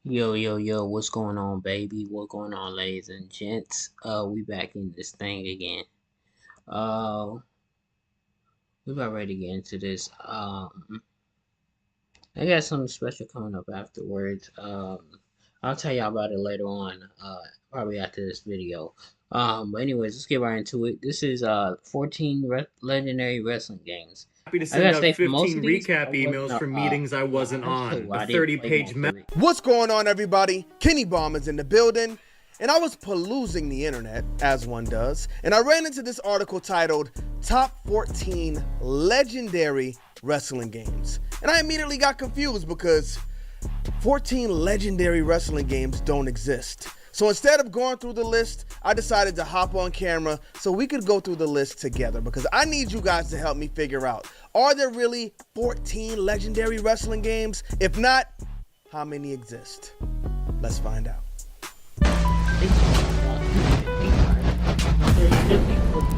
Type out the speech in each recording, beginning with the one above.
Yo, what's going on, baby? What going on, ladies and gents? We back in this thing again. Uh, we about ready to get into this. I got something special coming up afterwards. I'll tell y'all about it later on. Probably after this video. But anyways, let's get right into it. This is 14 legendary wrestling games. Happy to I gotta send say, out for most 15 of these, recap I emails wasn't. from meetings I wasn't on. I A didn't play 30-page most of it. What's going on, everybody? Kenny Bomb is in the building, and I was perusing the internet, as one does, and I ran into this article titled Top 14 Legendary Wrestling Games. And I immediately got confused because 14 legendary wrestling games don't exist. So instead of going through the list, I decided to hop on camera so we could go through the list together, because I need you guys to help me figure out, are there really 14 legendary wrestling games? If not, how many exist? Let's find out.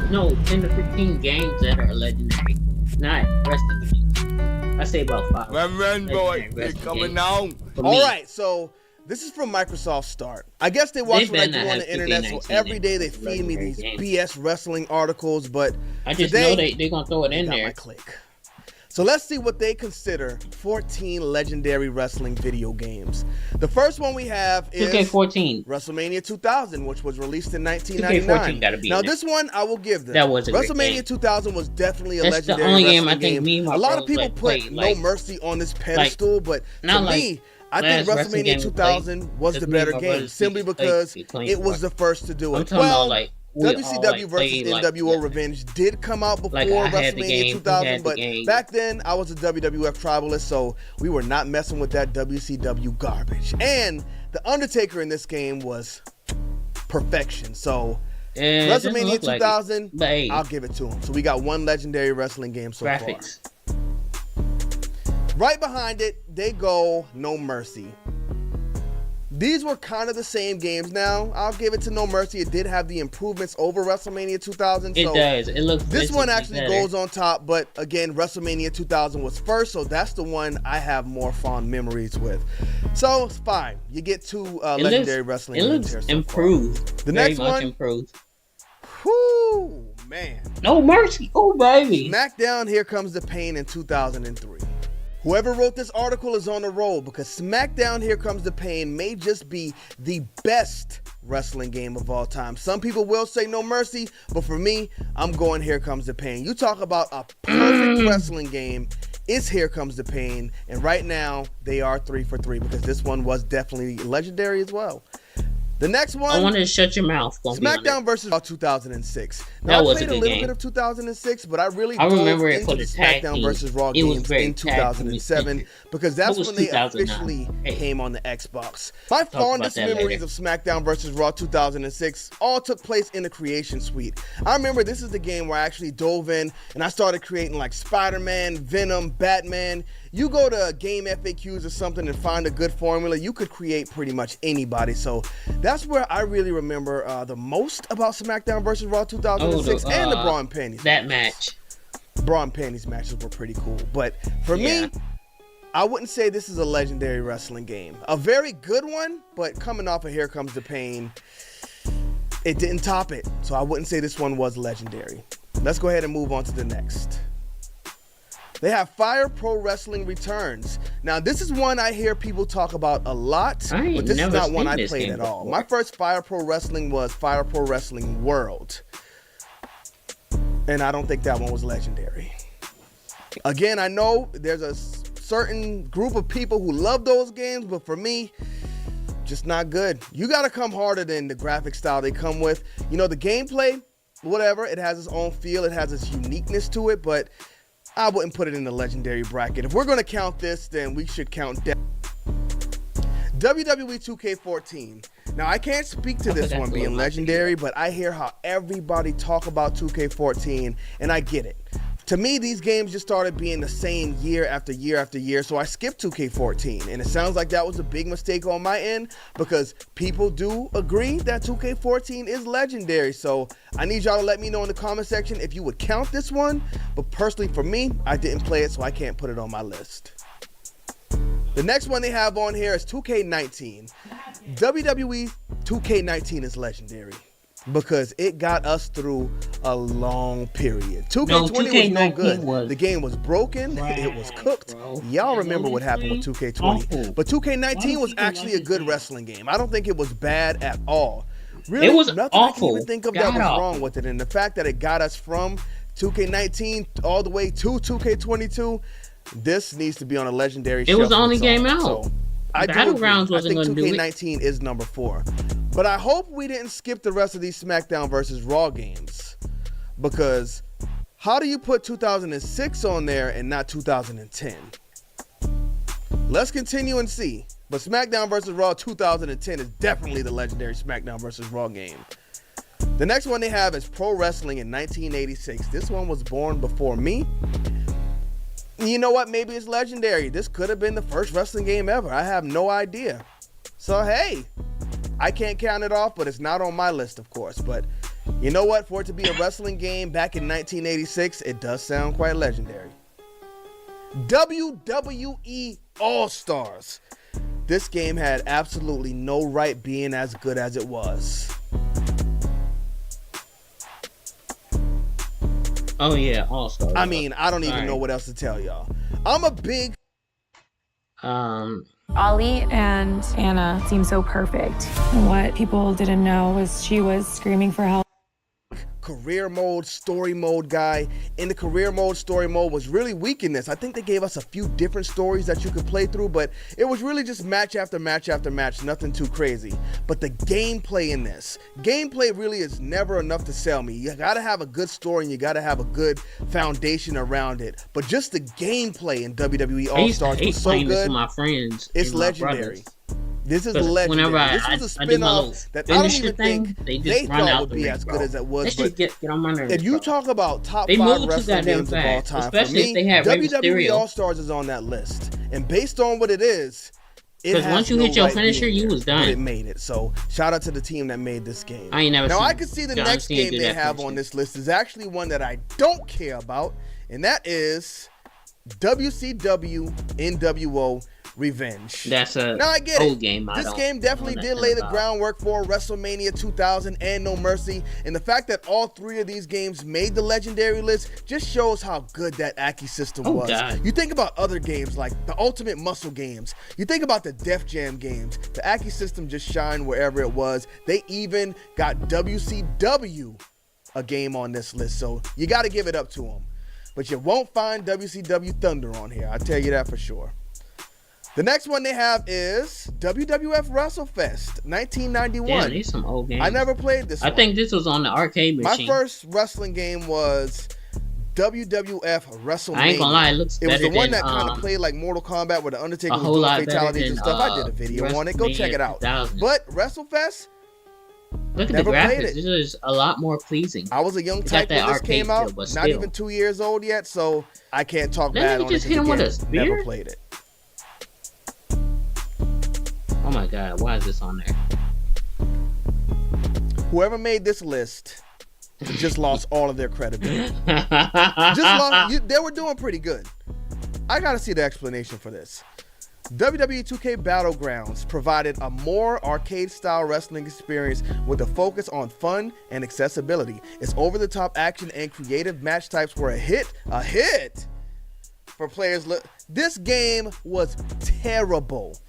No, 10 to 15 games that are legendary, not wrestling games. I say about 5. Man, boy, they coming now. All right, so this is from Microsoft Start. I guess they watch what I do on the internet, so every day they feed me these BS wrestling articles, but I just today, know they're going to throw it in there. My click. So let's see what they consider 14 legendary wrestling video games. The first one we have is 2K14. WrestleMania 2000, which was released in 1999. 2K14 gotta be now in there. this one I will give them. That was a great WrestleMania game. 2000 was definitely a That's the legendary only wrestling game I think me and my A lot bros, of people like, put played, No like- Mercy on this pedestal, but to not like me, I think last wrestling game WrestleMania we 2000 played, was because the me and better my game, brothers simply used to play because it clean it was before. the first to do I'm it. talking about, Well, like, we all, WCW like, versus played, like, NWO together. Revenge did come out before Like, I had the WrestleMania game, he 2000, had the but game. back then I was a WWF tribalist, so we were not messing with that WCW garbage. And the Undertaker in this game was perfection. So It doesn't WrestleMania look like 2000, it, but hey, I'll give it to him. So we got one legendary wrestling game so graphics. far. Right behind it, they go No Mercy. These were kind of the same games now. I'll give it to No Mercy. It did have the improvements over WrestleMania 2000. It So does. It looks. this one actually better. goes on top, but again, WrestleMania 2000 was first, so that's the one I have more fond memories with. So it's fine. You get two legendary wrestling games looks here so improved. The Very next much one, improved. whoo, man. No Mercy. Oh baby. SmackDown Here Comes the Pain in 2003. Whoever wrote this article is on a roll, because SmackDown Here Comes the Pain may just be the best wrestling game of all time. Some people will say No Mercy, but for me, I'm going Here Comes the Pain. You talk about a perfect wrestling game, it's Here Comes the Pain, and right now they are 3 for 3, because this one was definitely legendary as well. The next one, I wanted to shut your mouth. SmackDown versus Raw 2006. That Now, I was a played a good little game. bit of 2006, but I really I dove remember it into for the the tag SmackDown team. versus Raw It was games very in tag team 2007, because that's That was when they 2009. officially Hey. came on the Xbox. My about fondest that memories later. of SmackDown versus Raw 2006 all took place in the Creation Suite. I remember this is the game where I actually dove in and I started creating like Spider-Man, Venom, Batman. You go to Game FAQs or something and find a good formula, you could create pretty much anybody. So that's where I really remember the most about SmackDown versus Raw 2006 and the Bra and Panties. That match. Bra and Panties matches were pretty cool. But for Yeah. me, I wouldn't say this is a legendary wrestling game. A very good one, but coming off of Here Comes the Pain, it didn't top it. So I wouldn't say this one was legendary. Let's go ahead and move on to the next. They have Fire Pro Wrestling Returns. Now, this is one I hear people talk about a lot, I ain't but this is never not one seen I this played game at all. before. My first Fire Pro Wrestling was Fire Pro Wrestling World, and I don't think that one was legendary. Again, I know there's a certain group of people who love those games, but for me, just not good. You got to come harder than the graphic style they come with. You know, the gameplay, whatever, it has its own feel, it has its uniqueness to it, but I wouldn't put it in the legendary bracket. If we're going to count this, then we should count WWE 2K14. Now, I can't speak to this one being legendary, but I hear how everybody talk about 2K14, and I get it. To me, these games just started being the same year after year after year, so I skipped 2K14, and it sounds like that was a big mistake on my end, because people do agree that 2K14 is legendary. So I need y'all to let me know in the comment section if you would count this one, but personally for me, I didn't play it, so I can't put it on my list. The next one they have on here is 2K19. WWE 2K19 is legendary because it got us through a long period. 2K20 was no good. The game was broken. It was cooked. Y'all remember what happened with 2K20. But 2K19 was actually a good wrestling game. I don't think it was bad at all. Really, it was nothing awful. I can even think of that was wrong with it. And the fact that it got us from 2K19 all the way to 2K22, this needs to be on a legendary shelf. It was the only game out. So I Battlegrounds wasn't think going to do it. 2K19 is number 4. But I hope we didn't skip the rest of these SmackDown versus Raw games. Because how do you put 2006 on there and not 2010? Let's continue and see. But SmackDown vs. Raw 2010 is definitely the legendary SmackDown vs. Raw game. The next one they have is Pro Wrestling in 1986. This one was born before me. You know what? Maybe it's legendary. This could have been the first wrestling game ever. I have no idea. So, hey, I can't count it off, but it's not on my list, of course. But you know what? For it to be a wrestling game back in 1986, it does sound quite legendary. WWE All-Stars. This game had absolutely no right being as good as it was. Oh yeah, All-Stars. I mean, I don't even know what else to tell y'all. I'm a big... Ollie and Anna seem so perfect. And what people didn't know was she was screaming for help. Career mode, story mode guy. In the career mode, story mode was really weak in this. I think they gave us a few different stories that you could play through, but it was really just match after match after match, nothing too crazy. But the gameplay in this, gameplay really is never enough to sell me. You gotta have a good story and you gotta have a good foundation around it. But just the gameplay in WWE All-Stars was so good. This with my friends. It's legendary. This is legendary. This was a spin-off that I don't even think they thought would be as good as it was. But get on my nerves, if you talk about top 5 wrestling games of all time, for me, WWE All-Stars is on that list. And based on what it is, because once you hit your finisher, you was done. It made it. So shout out to the team that made this game. I ain't never now I can see the next game they have on this list is actually one that I don't care about, and that is WCW NWO Revenge. That's now I get old it. game. This game definitely did lay the groundwork for WrestleMania 2000 and No Mercy, and the fact that all 3 of these games made the legendary list just shows how good that Aki system was. God. You think about other games like the Ultimate Muscle games. You think about the Def Jam games. The Aki system just shined wherever it was. They even got WCW a game on this list, so you got to give it up to them. But you won't find WCW Thunder on here. I'll tell you that for sure. The next one they have is WWF WrestleFest 1991. Yeah, these some old games. I never played this one. I think this was on the arcade machine. My first wrestling game was WWF WrestleMania. I ain't gonna lie, it looks better. It was the one that kind of played like Mortal Kombat where the Undertaker was doing fatalities and stuff. I did a video on it. Go check it out. 2000. But WrestleFest, look at the graphics. This is a lot more pleasing. I was a young type when this came out. Not even 2 years old yet, so I can't talk bad on it. Just hit him with a spear? Never played it. Oh my god, why is this on there? Whoever made this list just lost all of their credibility. They were doing pretty good. I gotta see the explanation for this. WWE 2K Battlegrounds provided a more arcade-style wrestling experience with a focus on fun and accessibility. Its over-the-top action and creative match types were a hit for players. This game was terrible.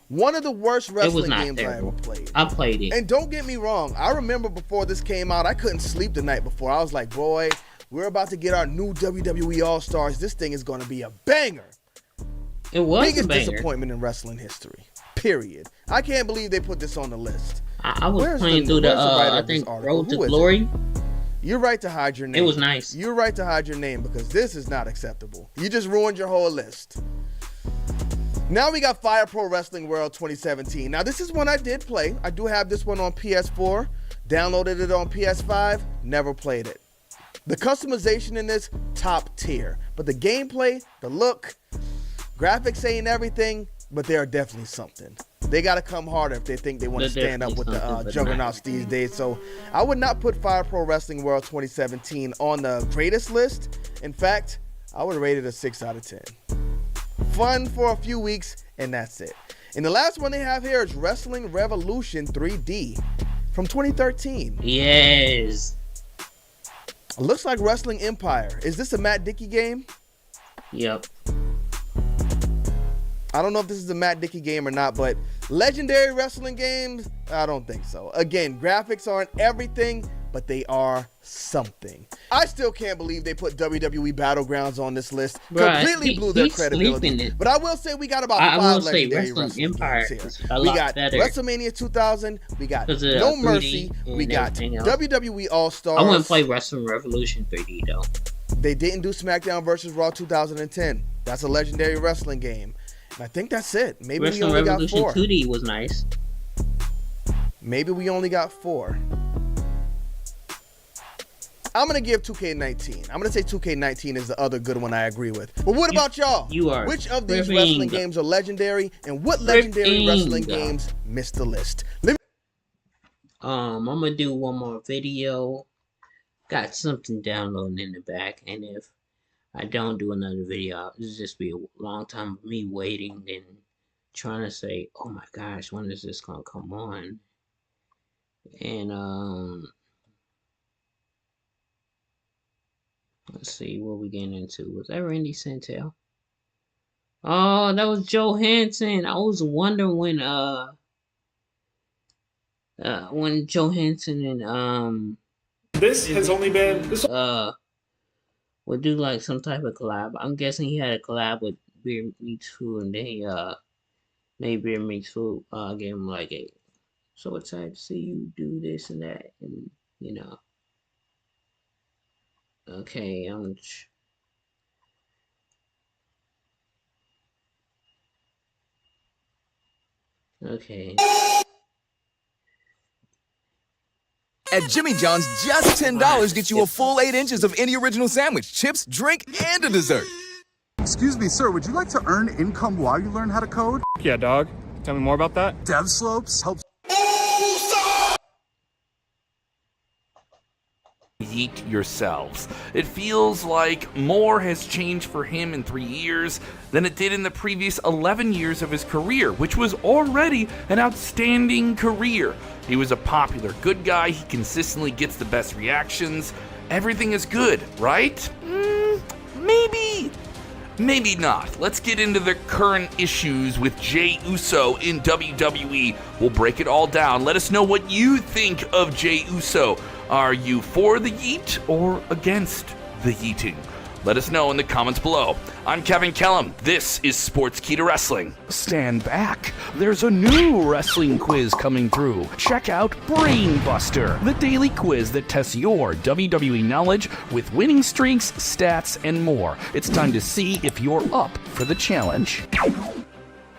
One of the worst wrestling games I ever played. I played it. And don't get me wrong, I remember before this came out, I couldn't sleep the night before. I was like, boy, we're about to get our new WWE All-Stars. This thing is going to be a banger. It was biggest a banger. Disappointment in wrestling history. Period. I can't believe they put this on the list. I was playing through the I think, Road to Glory. You're right to hide your name. It was nice. You're right to hide your name because this is not acceptable. You just ruined your whole list. Now we got Fire Pro Wrestling World 2017. Now this is one I did play. I do have this one on PS4. Downloaded it on PS5. Never played it. The customization in this, top tier. But the gameplay, the look, graphics ain't everything, but they are definitely something. They got to come harder if they think they want to stand up with the juggernauts these days. So I would not put Fire Pro Wrestling World 2017 on the greatest list. In fact, I would rate it a 6 out of 10. fun for a few weeks, and that's it. And the last one they have here is Wrestling Revolution 3D from 2013. Yes. Looks like Wrestling Empire. Is this a Matt Dickey game? Yep. I don't know if this is a Matt Dickey game or not, but legendary wrestling games, I don't think so. Again, graphics aren't everything, but they are something. I still can't believe they put WWE Battlegrounds on this list. Bruh, Completely blew their credibility. But I will say we got about 5 legendary wrestling Empire games here. We got better. WrestleMania 2000, we got No Mercy, we got WWE All-Stars. I wouldn't play Wrestling Revolution 3D though. They didn't do SmackDown vs. Raw 2010. That's a legendary wrestling game. And I think that's it. Maybe Wrestling we only Revolution got 4. 2D was nice. Maybe we only got 4. I'm going to give 2K19. I'm going to say 2K19 is the other good one I agree with. But what about y'all? You are Which of these wrestling games are legendary, and what legendary wrestling games missed the list? I'm going to do one more video. Got something downloading in the back, and if I don't do another video, it'll just be a long time of me waiting and trying to say, oh my gosh, when is this gonna come on? And let's see what we getting into. Was that Randy Santel? Oh, that was Joe Hansen. I was wondering when Joe Hansen and this has only been would do like some type of collab. I'm guessing he had a collab with Beer Meats Food, and then he made Beer Meats Food gave him like a so excited to see you do this and that, and you know. Okay, okay. At Jimmy John's, just $10 gets you a full 8 inches of any original sandwich, chips, drink, and a dessert. Excuse me, sir, would you like to earn income while you learn how to code? Yeah, dog. Tell me more about that. Dev Slopes helps. Yeet yourselves. It feels like more has changed for him in 3 years than it did in the previous 11 years of his career, which was already an outstanding career. He was a popular good guy, he consistently gets the best reactions, everything is good, right? Maybe not. Let's get into the current issues with Jey Uso in WWE. We'll break it all down. Let us know what you think of Jey Uso. Are you for the yeet or against the yeeting? Let us know in the comments below. I'm Kevin Kellum. This is Sports Key to Wrestling. Stand back. There's a new wrestling quiz coming through. Check out Brain Buster, the daily quiz that tests your WWE knowledge with winning streaks, stats, and more. It's time to see if you're up for the challenge.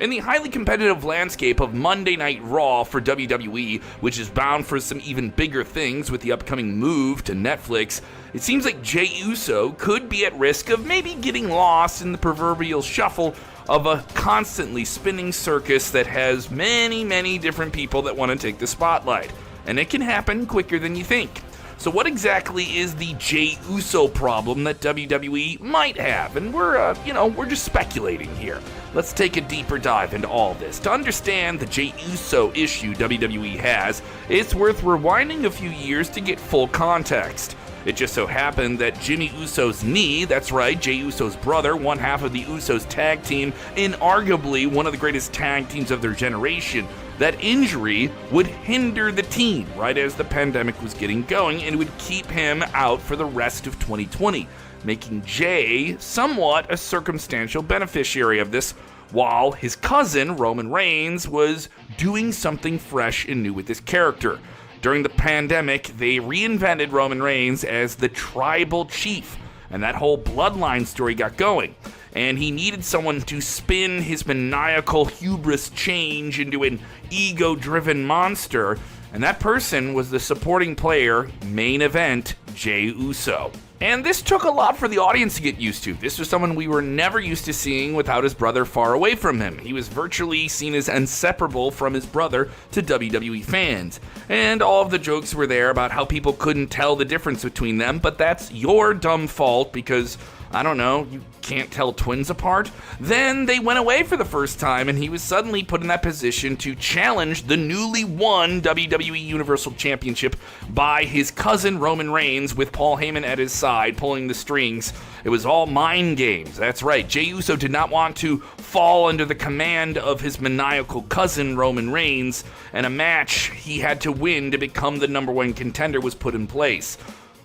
In the highly competitive landscape of Monday Night Raw for WWE, which is bound for some even bigger things with the upcoming move to Netflix, it seems like Jey Uso could be at risk of maybe getting lost in the proverbial shuffle of a constantly spinning circus that has many different people that want to take the spotlight. And it can happen quicker than you think. So what exactly is the Jey Uso problem that WWE might have? And we're just speculating here. Let's take a deeper dive into all this. To understand the Jey Uso issue WWE has, it's worth rewinding a few years to get full context. It just so happened that Jimmy Uso's knee, that's right, Jey Uso's brother, one half of the Usos tag team, and arguably one of the greatest tag teams of their generation, that injury would hinder the team right as the pandemic was getting going, and would keep him out for the rest of 2020, making Jey somewhat a circumstantial beneficiary of this, while his cousin, Roman Reigns, was doing something fresh and new with his character. During the pandemic, they reinvented Roman Reigns as the tribal chief, and that whole bloodline story got going. And he needed someone to spin his maniacal hubris change into an ego-driven monster, and that person was the supporting player, main event, Jey Uso. And this took a lot for the audience to get used to. This was someone we were never used to seeing without his brother far away from him. He was virtually seen as inseparable from his brother to WWE fans. And all of the jokes were there about how people couldn't tell the difference between them, but that's your dumb fault because I don't know, you can't tell twins apart? Then they went away for the first time, and he was suddenly put in that position to challenge the newly won WWE Universal Championship by his cousin Roman Reigns, with Paul Heyman at his side pulling the strings. It was all mind games. That's right, Jey Uso did not want to fall under the command of his maniacal cousin Roman Reigns, and a match he had to win to become the number one contender was put in place.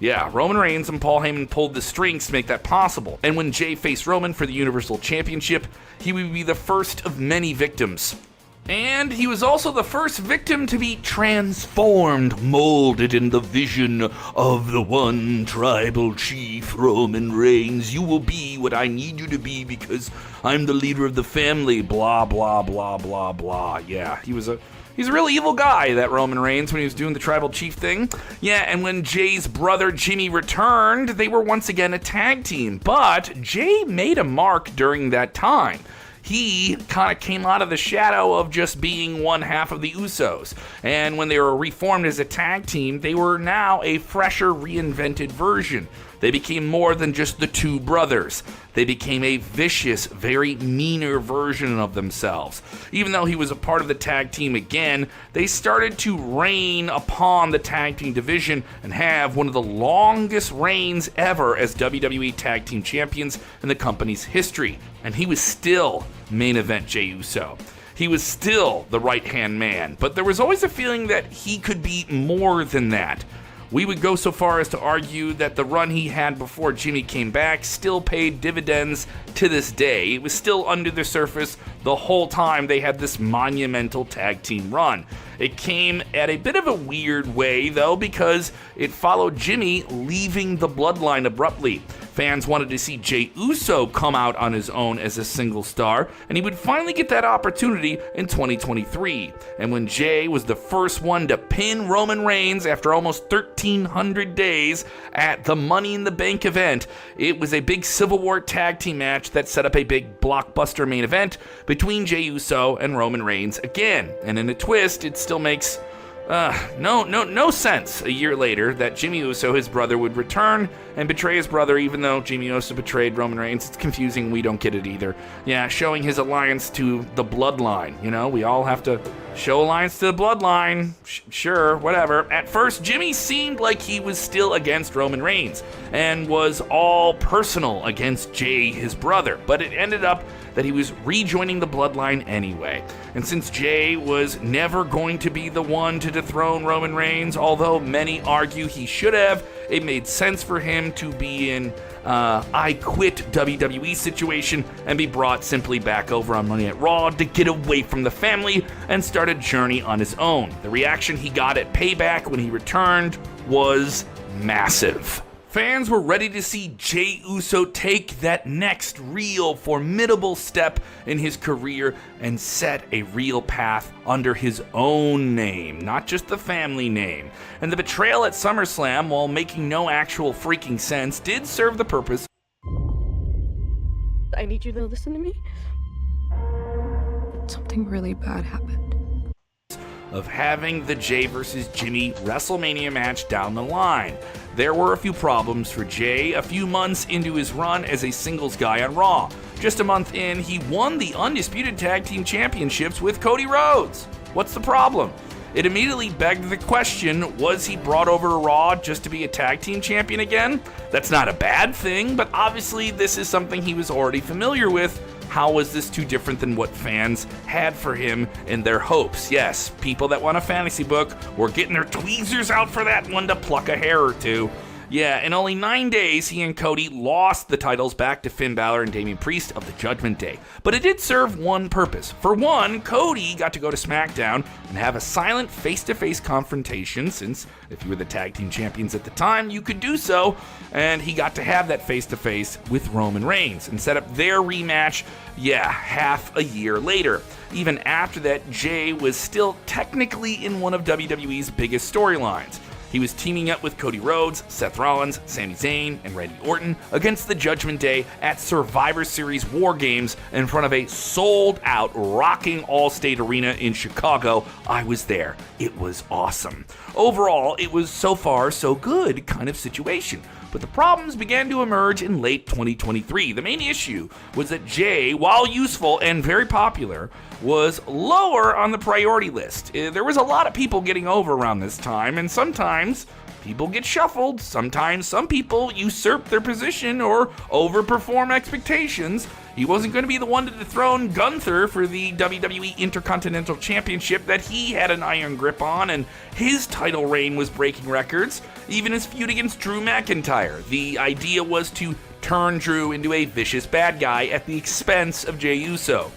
Yeah, Roman Reigns and Paul Heyman pulled the strings to make that possible. And when Jey faced Roman for the Universal Championship, he would be the first of many victims. And he was also the first victim to be transformed, molded in the vision of the one tribal chief, Roman Reigns. You will be what I need you to be because I'm the leader of the family, blah, blah, blah, blah, blah. Yeah, he's a really evil guy, that Roman Reigns, when he was doing the tribal chief thing. Yeah, and when Jay's brother Jimmy returned, they were once again a tag team. But Jey made a mark during that time. He kind of came out of the shadow of just being one half of the Usos. And when they were reformed as a tag team, they were now a fresher, reinvented version. They became more than just the two brothers. They became a vicious, very meaner version of themselves. Even though he was a part of the tag team again, they started to reign upon the tag team division and have one of the longest reigns ever as WWE Tag Team Champions in the company's history. And he was still main event Jey Uso. He was still the right-hand man, but there was always a feeling that he could be more than that. We would go so far as to argue that the run he had before Jimmy came back still paid dividends to this day. It was still under the surface the whole time they had this monumental tag team run. It came at a bit of a weird way, though, because it followed Jimmy leaving the bloodline abruptly. Fans wanted to see Jey Uso come out on his own as a single star, and he would finally get that opportunity in 2023. And when Jey was the first one to pin Roman Reigns after almost 1,300 days at the Money in the Bank event, it was a big Civil War tag team match that set up a big blockbuster main event between Jey Uso and Roman Reigns again. And in a twist, it still makes no sense a year later that Jimmy Uso, his brother, would return and betray his brother, even though Jimmy Uso betrayed Roman Reigns. It's confusing. We don't get it either. Yeah, showing his alliance to the bloodline. You know, we all have to show alliance to the bloodline. Sure, whatever. At first, Jimmy seemed like he was still against Roman Reigns and was all personal against Jey, his brother. But it ended up that he was rejoining the bloodline anyway. And since Jey was never going to be the one to dethrone Roman Reigns, although many argue he should have, it made sense for him to be in I quit WWE situation and be brought simply back over on Monday Night Raw to get away from the family and start a journey on his own. The reaction he got at Payback when he returned was massive. Fans were ready to see Jey Uso take that next real formidable step in his career and set a real path under his own name, not just the family name. And the betrayal at SummerSlam, while making no actual freaking sense, did serve the purpose. I need you to listen to me. Something really bad happened. Of having the Jey vs. Jimmy WrestleMania match down the line. There were a few problems for Jey a few months into his run as a singles guy on Raw. Just a month in, he won the Undisputed Tag Team Championships with Cody Rhodes. What's the problem? It immediately begged the question, was he brought over to Raw just to be a tag team champion again? That's not a bad thing, but obviously this is something he was already familiar with. How was this too different than what fans had for him in their hopes? Yes, people that want a fantasy book were getting their tweezers out for that one to pluck a hair or two. Yeah, in only 9 days, he and Cody lost the titles back to Finn Balor and Damian Priest of the Judgment Day. But it did serve one purpose. For one, Cody got to go to SmackDown and have a silent face-to-face confrontation, since if you were the tag team champions at the time, you could do so. And he got to have that face-to-face with Roman Reigns and set up their rematch, half a year later. Even after that, Jey was still technically in one of WWE's biggest storylines. He was teaming up with Cody Rhodes, Seth Rollins, Sami Zayn, and Randy Orton against the Judgment Day at Survivor Series War Games in front of a sold-out, rocking Allstate Arena in Chicago. I was there. It was awesome. Overall, it was so far so good kind of situation. but the problems began to emerge in late 2023. The main issue was that Jay, while useful and very popular, was lower on the priority list. There was a lot of people getting over around this time, and sometimes people get shuffled. Sometimes some people usurp their position or overperform expectations. He wasn't going to be the one to dethrone Gunther for the WWE Intercontinental Championship that he had an iron grip on, and his title reign was breaking records, even his feud against Drew McIntyre. The idea was to turn Drew into a vicious bad guy at the expense of Jey Uso.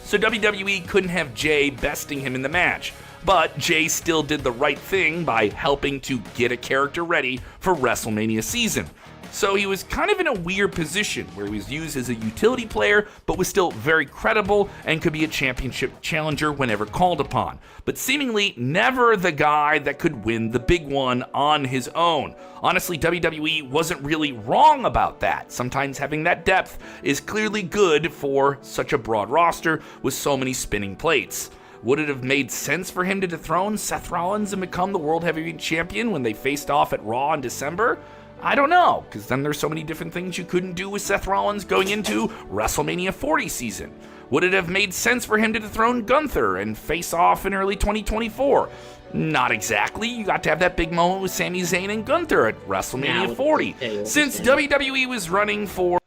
So WWE couldn't have Jay besting him in the match. But Jay still did the right thing by helping to get a character ready for WrestleMania season. So he was kind of in a weird position where he was used as a utility player, but was still very credible and could be a championship challenger whenever called upon. But seemingly never the guy that could win the big one on his own. Honestly, WWE wasn't really wrong about that. Sometimes having that depth is clearly good for such a broad roster with so many spinning plates. Would it have made sense for him to dethrone Seth Rollins and become the World Heavyweight Champion when they faced off at Raw in December? I don't know, because then there's so many different things you couldn't do with Seth Rollins going into WrestleMania 40 season. Would it have made sense for him to dethrone Gunther and face off in early 2024? Not exactly. You got to have that big moment with Sami Zayn and Gunther at WrestleMania 40. Since WWE was running for...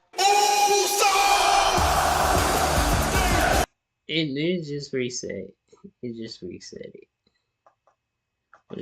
It just reset. It just reset it.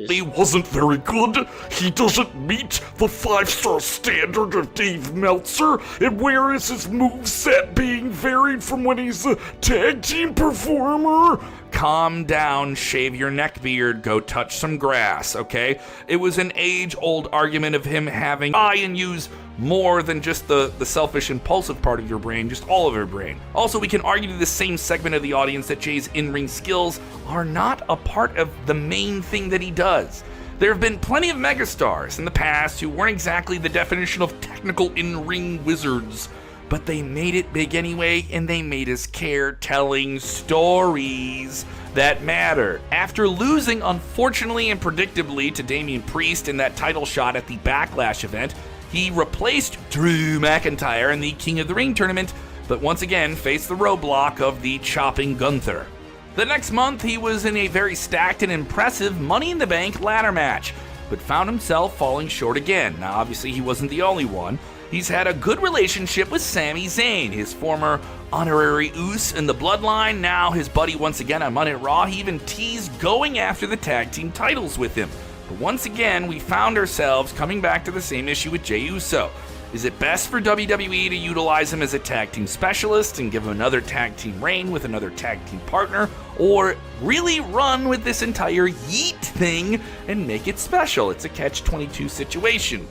He wasn't very good. He doesn't meet the 5-star standard of Dave Meltzer. And where is his moveset being varied from when he's a tag team performer? Calm down, shave your neck beard, go touch some grass, okay? It was an age-old argument of him having try and use more than just the selfish, impulsive part of your brain, just all of your brain. Also, we can argue to the same segment of the audience that Jay's in-ring skills are not a part of the main thing that he does. There have been plenty of megastars in the past who weren't exactly the definition of technical in-ring wizards, but they made it big anyway, and they made us care, telling stories that matter. After losing, unfortunately and predictably, to Damian Priest in that title shot at the Backlash event, he replaced Drew McIntyre in the King of the Ring tournament, but once again faced the roadblock of the chopping Gunther. The next month, he was in a very stacked and impressive Money in the Bank ladder match, but found himself falling short again. Now, obviously, he wasn't the only one. He's had a good relationship with Sami Zayn, his former honorary Uce in the Bloodline, now his buddy once again on Monday Night Raw. He even teased going after the tag team titles with him. But once again, we found ourselves coming back to the same issue with Jey Uso. Is it best for WWE to utilize him as a tag team specialist and give him another tag team reign with another tag team partner, or really run with this entire yeet thing and make it special? It's a catch-22 situation.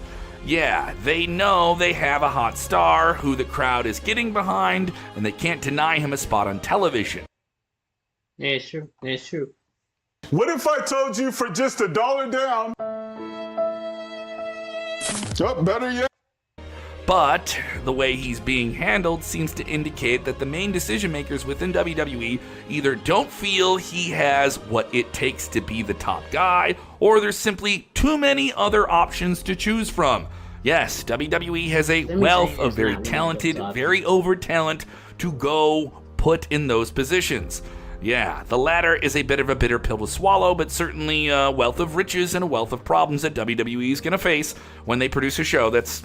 Yeah, they know they have a hot star who the crowd is getting behind, and they can't deny him a spot on television. Yeah, it's true. It's true. What if I told you for just $1 down? Oh, better yet. But the way he's being handled seems to indicate that the main decision makers within WWE either don't feel he has what it takes to be the top guy, or there's simply too many other options to choose from. Yes, WWE has a wealth of very talented, very over talent to go put in those positions. Yeah, the latter is a bit of a bitter pill to swallow, but certainly a wealth of riches and a wealth of problems that WWE is going to face when they produce a show that's,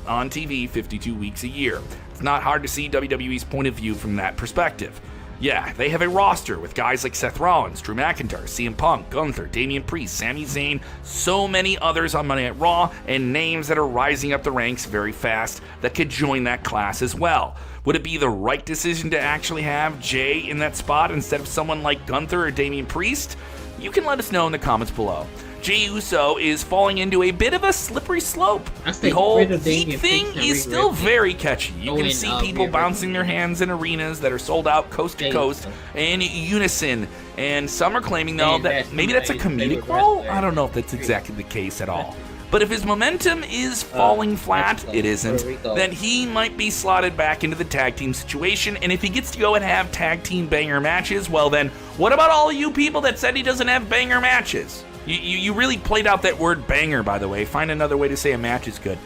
on TV 52 weeks a year. It's not hard to see WWE's point of view from that perspective. Yeah, they have a roster with guys like Seth Rollins, Drew McIntyre, CM Punk, Gunther, Damian Priest, Sami Zayn, so many others on Monday Night Raw, and names that are rising up the ranks very fast that could join that class as well. Would it be the right decision to actually have Jay in that spot instead of someone like Gunther or Damian Priest? You can let us know in the comments below. Jey Uso is falling into a bit of a slippery slope. The whole heat thing is still very catchy. You can see people bouncing their hands in arenas that are sold out coast to coast in unison. And some are claiming, though, that maybe that's a comedic role. I don't know if that's exactly the case at all. But if his momentum is falling flat, it isn't, then he might be slotted back into the tag team situation. And if he gets to go and have tag team banger matches, well then, what about all of you people that said he doesn't have banger matches? You really played out that word banger, by the way. Find another way to say a match is good.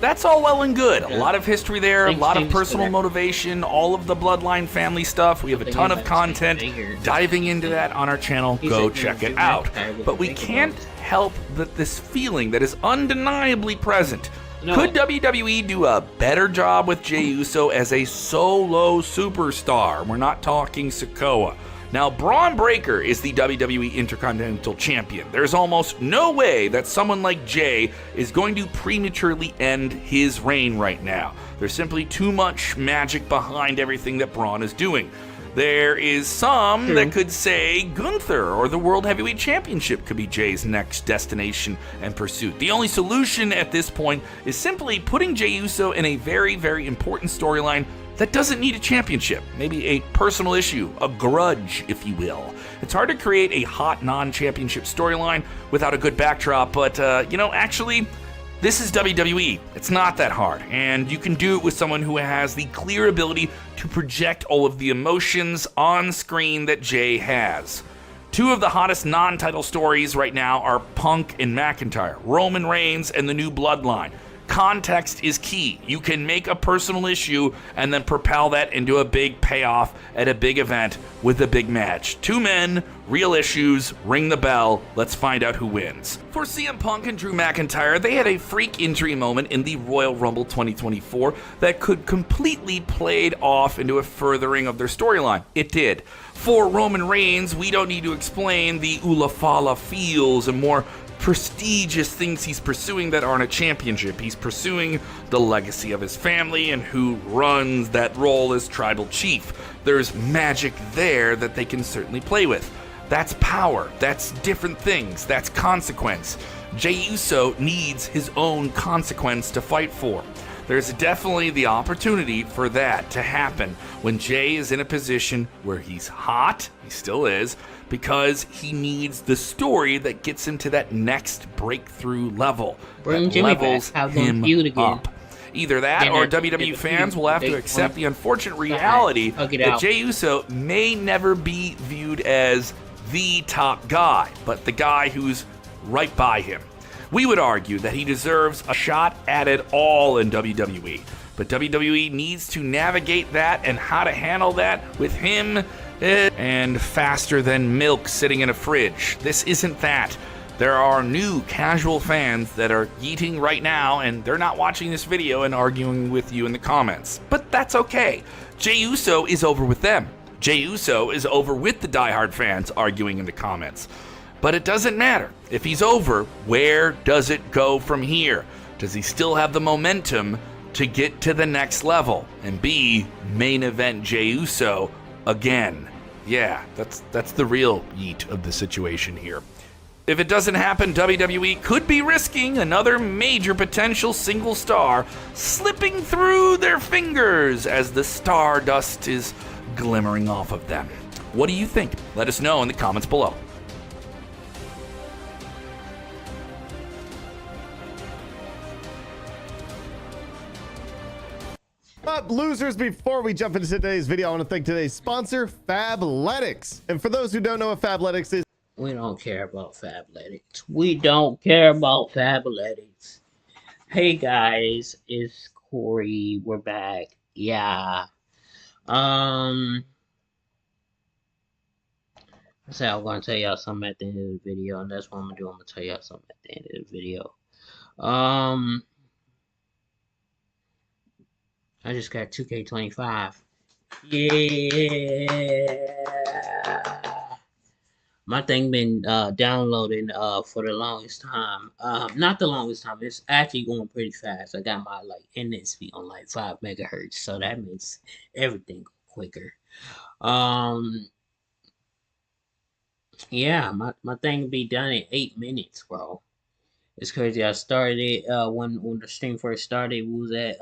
That's all well and good. A Yeah. lot of history there, a Thanks, lot of James, for personal that. motivation, all of the Bloodline family stuff. We have a They ton get of that content stick bigger. diving into that on our channel. He Go said he check was it doing out. that with But the we bigger can't ones. help this feeling that is undeniably present. No. Could WWE do a better job with Jey Uso as a solo superstar? We're not talking Sikoa. Now, Braun Breaker is the WWE Intercontinental Champion. There's almost no way that someone like Jey is going to prematurely end his reign right now. There's simply too much magic behind everything that Braun is doing. There is some that could say Gunther or the World Heavyweight Championship could be Jay's next destination and pursuit. The only solution at this point is simply putting Jey Uso in a very, very important storyline that doesn't need a championship. Maybe a personal issue, a grudge, if you will. It's hard to create a hot non-championship storyline without a good backdrop, but, actually, this is WWE. It's not that hard, and you can do it with someone who has the clear ability to project all of the emotions on screen that Jey has. Two of the hottest non-title stories right now are Punk and McIntyre, Roman Reigns and the new Bloodline. Context is key. You can make a personal issue and then propel that into a big payoff at a big event with a big match. Two men, real issues, ring the bell, let's find out who wins. For CM Punk and Drew McIntyre, they had a freak injury moment in the Royal Rumble 2024 that could completely played off into a furthering of their storyline. It did. For Roman Reigns, we don't need to explain the Ulafala feels and more prestigious things he's pursuing that aren't a championship. He's pursuing the legacy of his family and who runs that role as tribal chief. There's magic there that they can certainly play with. That's power. That's different things. That's consequence. Jey Uso needs his own consequence to fight for. There's definitely the opportunity for that to happen when Jey is in a position where he's hot, he still is, because he needs the story that gets him to that next breakthrough level. Bring that Jimmy levels back. Have them him feud again. up. Either that Then or they- WWE they fans feud will have big to accept one. the unfortunate reality Hug it that out. Jey Uso may never be viewed as the top guy, but the guy who's right by him. We would argue that he deserves a shot at it all in WWE, but WWE needs to navigate that and how to handle that with him and faster than milk sitting in a fridge. This isn't that. There are new casual fans that are yeeting right now, and they're not watching this video and arguing with you in the comments. But that's okay. Jey Uso is over with them. Jey Uso is over with the diehard fans arguing in the comments. But it doesn't matter. If he's over, where does it go from here? Does he still have the momentum to get to the next level and be main event Jey Uso again? Yeah, that's the real yeet of the situation here. If it doesn't happen, WWE could be risking another major potential single star slipping through their fingers as the stardust is glimmering off of them. What do you think? Let us know in the comments below. But losers, before we jump into today's video, I want to thank today's sponsor, Fabletics. And for those who don't know what Fabletics is, We don't care about Fabletics. We don't care about Fabletics. Hey guys, it's Corey. We're back. Yeah. I said I was gonna tell y'all something at the end of the video, and that's what I'm gonna do. I'm gonna tell y'all something at the end of the video. I just got 2K25. Yeah. My thing been downloading for the longest time. Not the longest time. It's actually going pretty fast. I got my internet speed on 5 megahertz, so that makes everything quicker. Yeah, my thing be done in 8 minutes, bro. It's crazy. I started it when the stream first started. We was at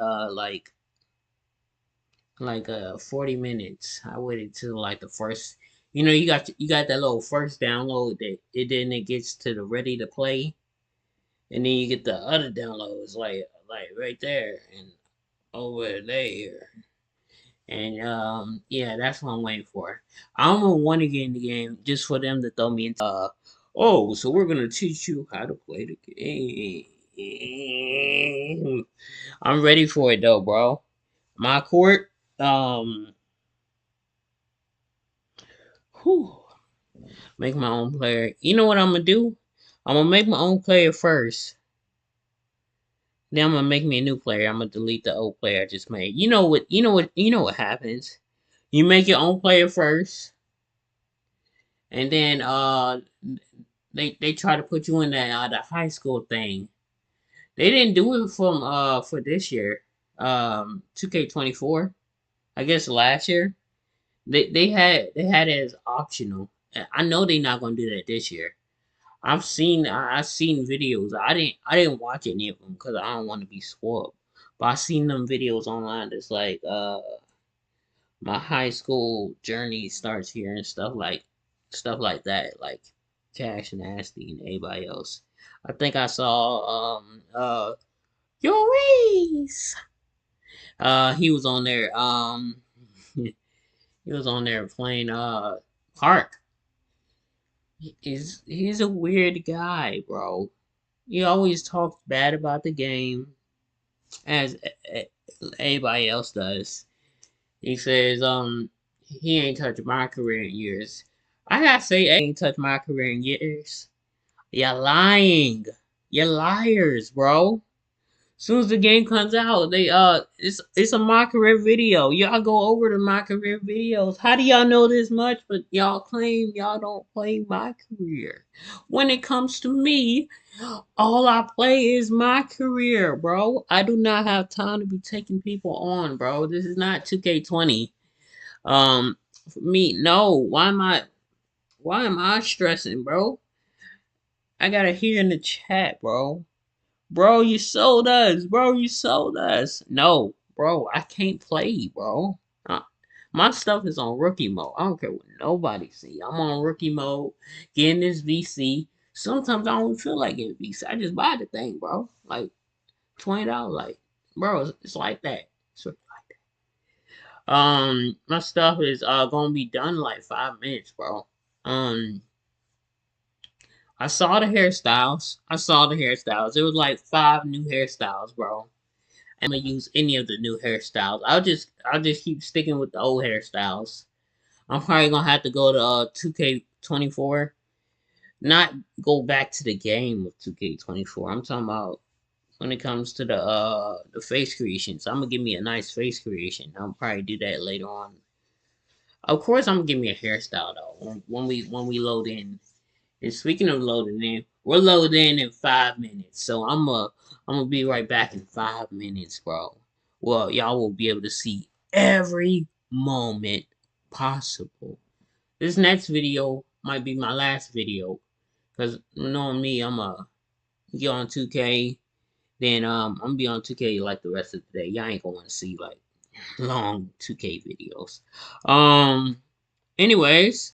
40 minutes. I waited till the first. You know, you got that little first download that then it gets to the ready to play, and then you get the other downloads like right there and over there, and yeah, that's what I'm waiting for. I'm gonna want to get in the game just for them to throw me into oh, so we're gonna teach you how to play the game. I'm ready for it though, bro. My court, whew, make my own player. You know what I'm gonna do? I'm gonna make my own player first. Then I'm gonna make me a new player. I'm gonna delete the old player I just made. You know what? You know what happens. You make your own player first, and then they try to put you in the high school thing. They didn't do it from for this year, 2K24. I guess last year they had it as optional. I know they're not gonna do that this year. I've seen videos. I didn't watch any of them because I don't want to be spoiled. But I seen them videos online that's like my high school journey starts here and stuff like that, like Cash Nasty and everybody else. I think I saw Yoris. He was on there. He was on there playing Park. He's a weird guy, bro. He always talks bad about the game, as everybody else does. He says he ain't touched my career in years. I gotta say, ain't touched my career in years. You're lying. You're liars, bro. Soon as the game comes out, it's a my career video. Y'all go over to my career videos. How do y'all know this much? But y'all claim y'all don't play my career. When it comes to me, all I play is my career, bro. I do not have time to be taking people on, bro. This is not 2K20. For me, no. Why am I stressing, bro? I gotta hear in the chat, bro. Bro, you sold us. Bro, you sold us. No, bro, I can't play, bro. My stuff is on rookie mode. I don't care what nobody see. I'm on rookie mode, getting this VC. Sometimes I don't feel like getting VC. I just buy the thing, bro. Like $20. Like, bro, it's like that. It's like that. My stuff is gonna be done in like 5 minutes, bro. I saw the hairstyles. It was like 5 new hairstyles, bro. I'm gonna use any of the new hairstyles. I'll just keep sticking with the old hairstyles. I'm probably gonna have to go to 2K24. Not go back to the game of 2K24. I'm talking about when it comes to the face creations. I'm gonna give me a nice face creation. I'll probably do that later on. Of course, I'm gonna give me a hairstyle though when we load in. And speaking of loading in, we're loading in 5 minutes. So I'm gonna be right back in 5 minutes, bro. Well, y'all will be able to see every moment possible. This next video might be my last video, cause knowing me, I'm get on 2K. Then I'm gonna be on 2K like the rest of the day. Y'all ain't gonna want to see like long 2K videos. Anyways.